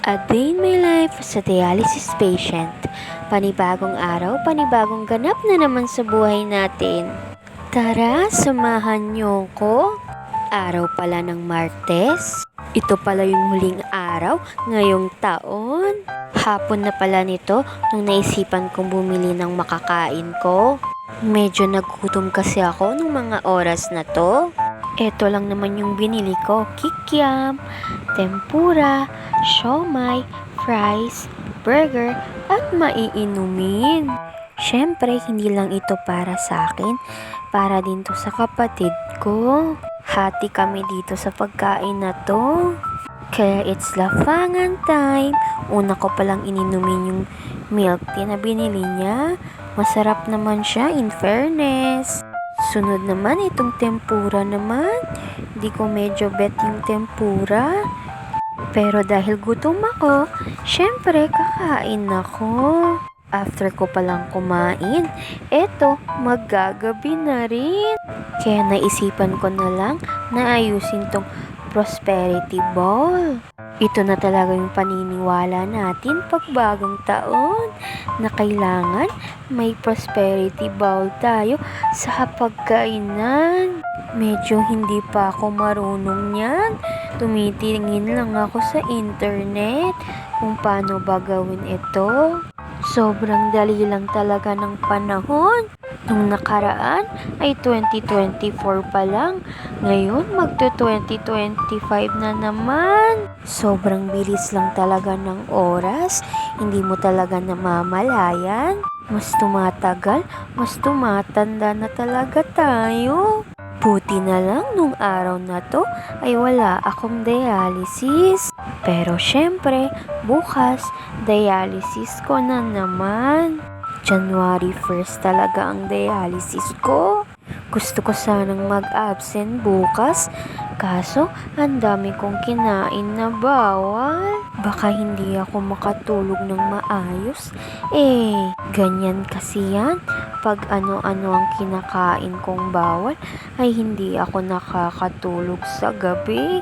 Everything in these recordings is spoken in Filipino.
A day in my life as a dialysis patient. Panibagong araw, panibagong ganap na naman sa buhay natin. Tara, samahan niyo ko. Araw pala ng Martes. Ito pala yung huling araw ngayong taon. Hapon na pala nito nung naisipan kong bumili ng makakain ko. Medyo nagutom kasi ako nung mga oras na to. Ito lang naman yung binili ko, kikiam, tempura, siomai, fries, burger, at maiinumin. Siyempre, hindi lang ito para sa akin, para din to sa kapatid ko. Hati kami dito sa pagkain na to. Kaya it's lafangan time. Una ko palang ininumin yung milk tea na binili niya. Masarap naman siya, in fairness. Sunod naman itong tempura naman. Di ko medyo bet yung tempura. Pero dahil gutom ako, syempre kakain ako. After ko palang kumain, eto, maggagabi na rin. Kaya naisipan ko na lang na ayusin tong prosperity ball. Ito na talaga yung paniniwala natin pag bagong taon na kailangan may prosperity bowl tayo sa pagkainan. Medyo hindi pa ako marunong yan. Tumitingin lang ako sa internet kung paano ba gawin ito. Sobrang dali lang talaga ng panahon. Nung nakaraan ay 2024 pa lang. Ngayon magto-2025 na naman. Sobrang bilis lang talaga ng oras. Hindi mo talaga namamalayan. Mas tumatagal, mas tumatanda na talaga tayo. Buti na lang nung araw na to ay wala akong dialysis. Pero syempre, bukas, dialysis ko na naman. January 1st talaga ang dialysis ko. Gusto ko sanang mag-absent bukas, kaso ang dami kong kinain na bawal. Baka hindi ako makatulog ng maayos. Ganyan kasi yan. Pag ano-ano ang kinakain kong bawal, ay hindi ako nakakatulog sa gabi.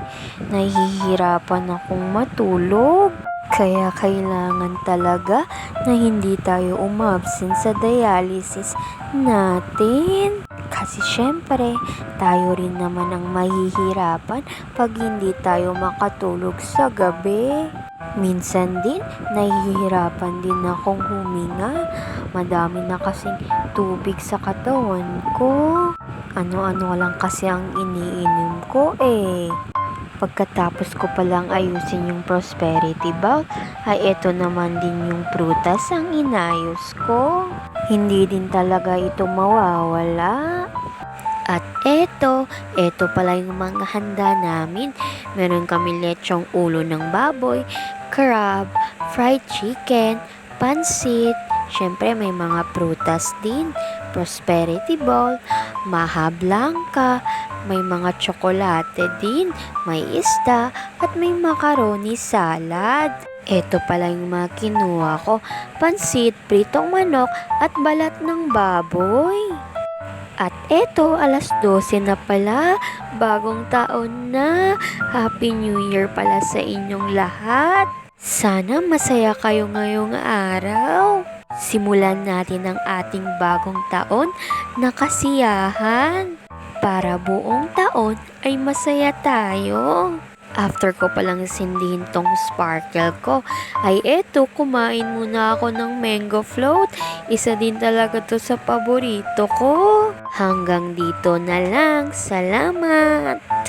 Nahihirapan akong matulog. Kaya kailangan talaga na hindi tayo umabsent sa dialysis natin. Kasi syempre, tayo rin naman ang mahihirapan pag hindi tayo makatulog sa gabi. Minsan din, nahihirapan din akong huminga. Madami na kasing tubig sa katawan ko. Ano-ano lang kasi ang iniinom ko Pagkatapos ko palang ayusin yung prosperity bowl, ay eto naman din yung prutas ang inayos ko. Hindi din talaga ito mawawala. At eto pala yung mga handa namin. Meron kami lechong ulo ng baboy, crab, fried chicken, pansit. Syempre may mga prutas din, prosperity bowl, maha blanca, may mga tsokolate din, may isda, at may macaroni salad. Ito pala yung mga kinuha ko, pansit, pritong manok, at balat ng baboy. At eto, alas 12 na pala, bagong taon na. Happy New Year pala sa inyong lahat. Sana masaya kayo ngayong araw. Simulan natin ang ating bagong taon na kasiyahan. Para buong taon ay masaya tayo. After ko palang sindihin tong sparkle ko, ay eto, kumain muna ako ng mango float. Isa din talaga to sa paborito ko. Hanggang dito na lang. Salamat!